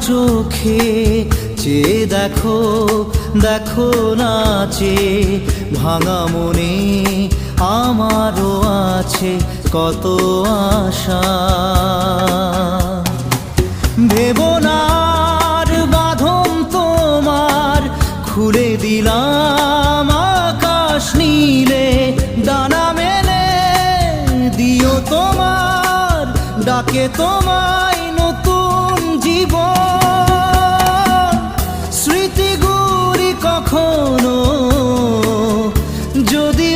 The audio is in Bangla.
চোখে চেয়ে দেখো, দেখো নাচে ভাঙা মনে আমারও আছে কত আশা। ভেবো না আর বাঁধন তোমার, খুলে দিলাম আকাশ নীলে, ডানা মেলে দিও তোমার ডাকে তোমায় নতুন জীবন। স্মৃতিগুলি কখনো যদি